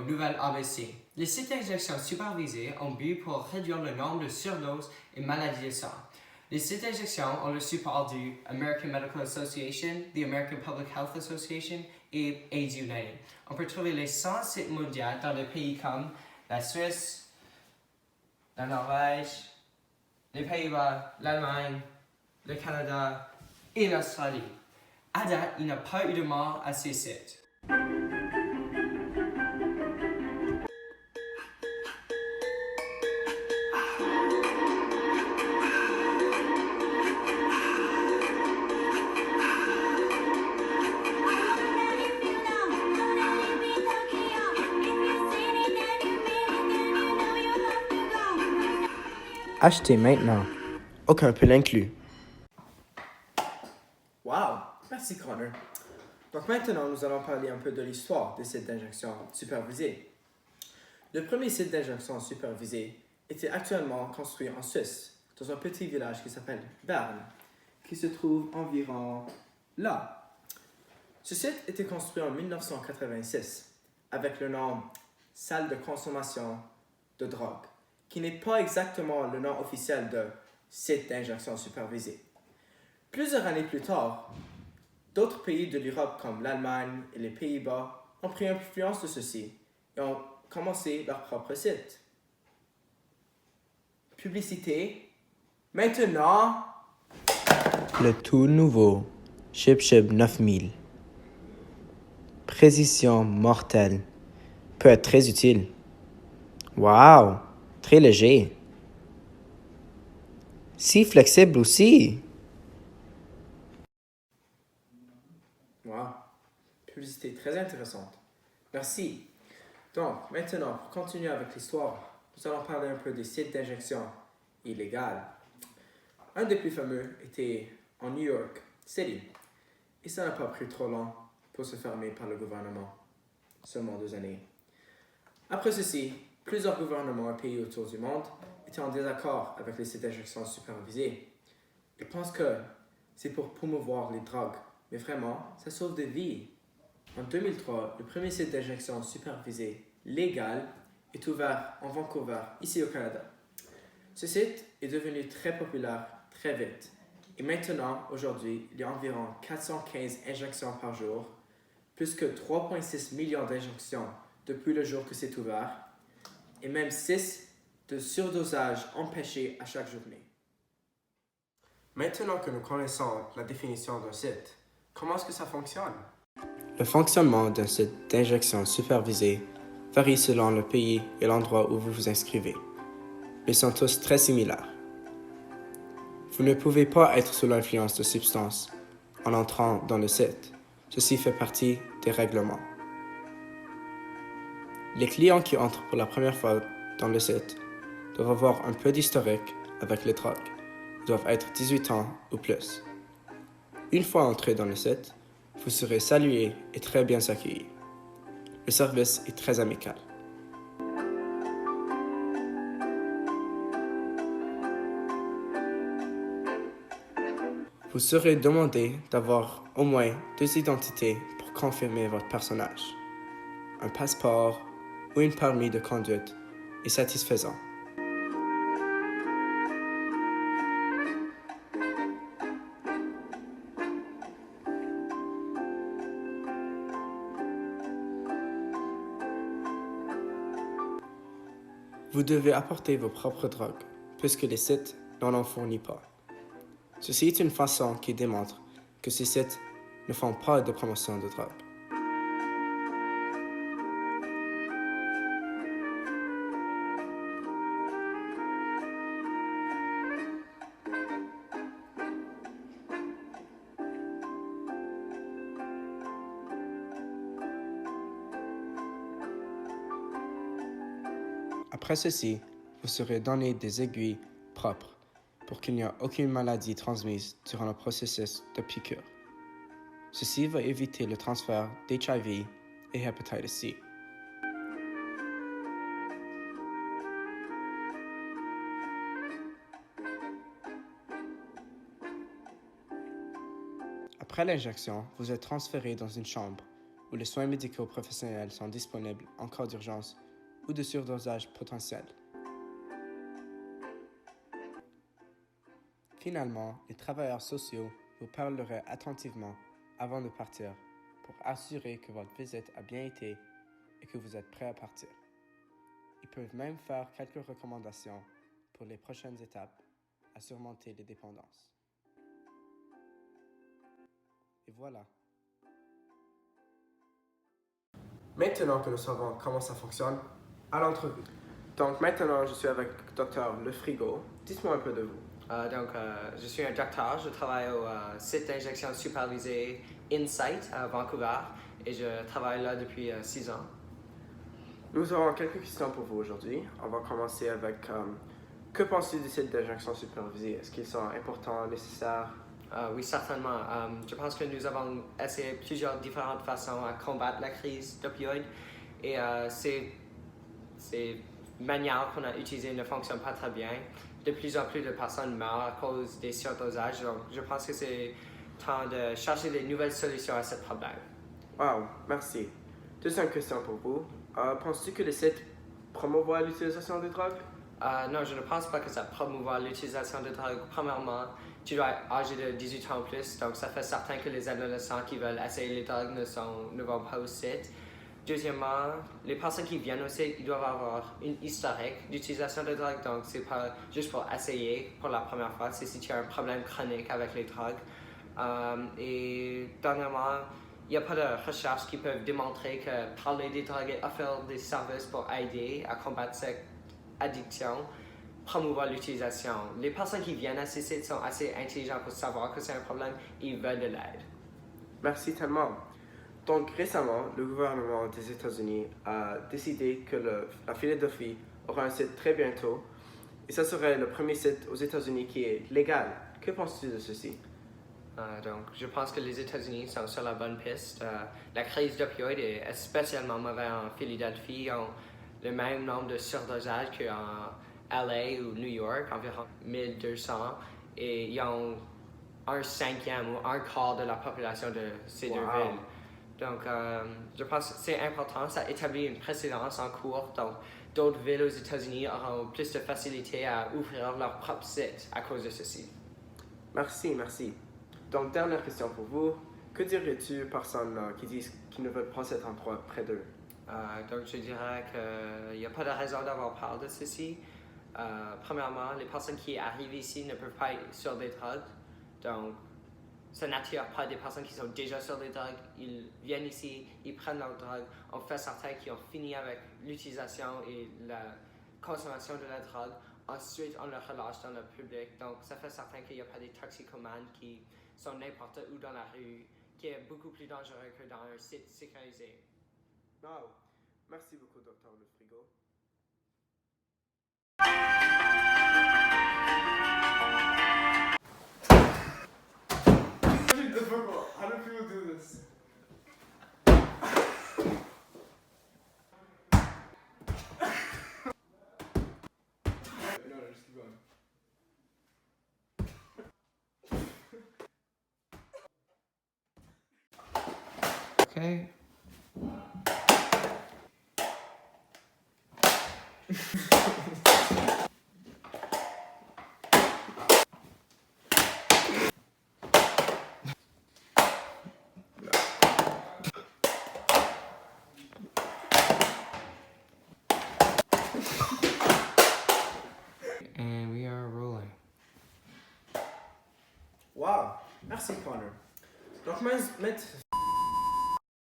nouvelle ABC. Les sites d'injection supervisés ont but pour réduire le nombre de surdoses et maladies de sang. Les sites d'injection ont le support du American Medical Association, the American Public Health Association et AIDS United. On peut trouver les 100 sites mondiaux dans des pays comme la Suisse, la Norvège, les Pays-Bas, l'Allemagne, le Canada et l'Australie. À date, il n'y a pas eu de mort à ces sites. Achetez maintenant. Aucun peut l'inclus. Wow! Merci Connor. Donc maintenant, nous allons parler un peu de l'histoire des sites d'injection supervisés. Le premier site d'injection supervisé était actuellement construit en Suisse, dans un petit village qui s'appelle Berne, qui se trouve environ là. Ce site était construit en 1986 avec le nom Salle de consommation de drogue, qui n'est pas exactement le nom officiel de site d'injection supervisé. Plusieurs années plus tard, d'autres pays de l'Europe comme l'Allemagne et les Pays-Bas ont pris influence de ceci et ont commencé leur propre site. Publicité. Maintenant, Le tout nouveau ShipShip 9000. Précision mortelle. Peut être très utile. Wow! Très léger. Si flexible aussi. wow, publicité très intéressante. Merci. Donc, maintenant, pour continuer avec l'histoire, nous allons parler un peu des sites d'injection illégales. Un des plus fameux était en New York City, et ça n'a pas pris trop long pour se fermer par le gouvernement, seulement 2 années. Après ceci, plusieurs gouvernements et pays autour du monde étaient en désaccord avec les sites d'injection supervisés. Ils pensent que c'est pour promouvoir les drogues, mais vraiment, ça sauve des vies. En 2003, le premier site d'injection supervisé légal est ouvert en Vancouver, ici au Canada. Ce site est devenu très populaire très vite. Et maintenant, aujourd'hui, il y a environ 415 injections par jour, plus que 3,6 millions d'injections depuis le jour que c'est ouvert, et même 6 de surdosage empêchés à chaque journée. Maintenant que nous connaissons la définition d'un site, comment est-ce que ça fonctionne? Le fonctionnement d'un site d'injection supervisé varie selon le pays et l'endroit où vous vous inscrivez. Ils sont tous très similaires. Vous ne pouvez pas être sous l'influence de substances en entrant dans le site. Ceci fait partie des règlements. Les clients qui entrent pour la première fois dans le site doivent avoir un peu d'historique avec les drogues. Ils doivent être 18 ans ou plus. Une fois entrés dans le site, vous serez salués et très bien accueillis. Le service est très amical. Vous serez demandé d'avoir au moins 2 identités pour confirmer votre personnage. Un passeport ou un permis de conduite est satisfaisant. Vous devez apporter vos propres drogues, puisque les sites n'en en fournissent pas. Ceci est une façon qui démontre que ces sites ne font pas de promotion de drogue. Après ceci, vous serez donné des aiguilles propres pour qu'il n'y ait aucune maladie transmise durant le processus de piqûre. Ceci va éviter le transfert d'HIV et hépatite C. Après l'injection, vous êtes transféré dans une chambre où où les soins médicaux professionnels sont disponibles en cas d'urgence ou de surdosage potentiel. Finalement, les travailleurs sociaux vous parleraient attentivement avant de partir pour assurer que votre visite a bien été et que vous êtes prêt à partir. Ils peuvent même faire quelques recommandations pour les prochaines étapes à surmonter les dépendances. Et voilà. Maintenant que nous savons comment ça fonctionne, à l'entrevue. Donc maintenant, je suis avec Dr. Le Frigo. Dites-moi un peu de vous. Je suis un docteur, je travaille au site d'injection supervisée Insight à Vancouver et je travaille là depuis 6 ans. Nous aurons quelques questions pour vous aujourd'hui. On va commencer avec que penses-tu des sites d'injection supervisée? Est-ce qu'ils sont importants, nécessaires? Oui, certainement. Je pense que nous avons essayé plusieurs différentes façons à combattre la crise d'opioïdes et ces manières qu'on a utilisées ne fonctionnent pas très bien. De plus en plus de personnes meurent à cause des surdosages, donc je pense que c'est temps de chercher des nouvelles solutions à ce problème. Wow, merci. Deuxième question pour vous. Penses-tu que les sites promouvoient l'utilisation de drogues? Non, je ne pense pas que ça promouvoit l'utilisation de drogue. Premièrement, tu dois être âgé de 18 ans ou plus, donc ça fait certain que les adolescents qui veulent essayer les drogues ne vont pas au site. Deuxièmement, les personnes qui viennent au site, ils doivent avoir une historique d'utilisation de drogue, donc c'est pas juste pour essayer pour la première fois, c'est si tu as un problème chronique avec les drogues. Et dernièrement, il n'y a pas de recherches qui peuvent démontrer que parler des drogues et offrir des services pour aider à combattre cette addiction promouvoir l'utilisation. Les personnes qui viennent à ces sites sont assez intelligentes pour savoir que c'est un problème et ils veulent de l'aide. Merci tellement. Donc récemment, le gouvernement des États-Unis a décidé que la Philadelphie aura un site très bientôt et ça serait le premier site aux États-Unis qui est légal. Que penses-tu de ceci? Donc, je pense que les États-Unis sont sur la bonne piste. La crise d'opioïdes est spécialement mauvaise en Philadelphie. Ils ont le même nombre de surdosages qu'en LA ou New York, environ 1200. Et ils ont un cinquième ou un quart de la population de ces deux villes. Donc, je pense que c'est important. Ça établit une précédence en cours. Donc, d'autres villes aux États-Unis auront plus de facilité à ouvrir leur propre site à cause de ceci. Merci. Donc, dernière question pour vous. Que dirais-tu aux personnes qui disent qu'ils ne veulent pas cet endroit près d'eux? Donc, je dirais qu'il n'y a pas de raison d'avoir peur de ceci. Premièrement, les personnes qui arrivent ici ne peuvent pas être sur des drogues. Donc, ça n'attire pas des personnes qui sont déjà sur des drogues. Ils viennent ici, ils prennent leur drogue. On fait certain qu'ils ont fini avec l'utilisation et la consommation de la drogue. Ensuite, on le relâche dans le public. Donc, ça fait certain qu'il n'y a pas des toxicomanes qui sont n'importe où dans la rue, qui est beaucoup plus dangereux que dans un site sécurisé. Wow. Merci beaucoup, Dr. Le Frigo. How do people do this? No, just keep going. Okay. And we are rolling. Wow, merci Connor. Donc maintenant,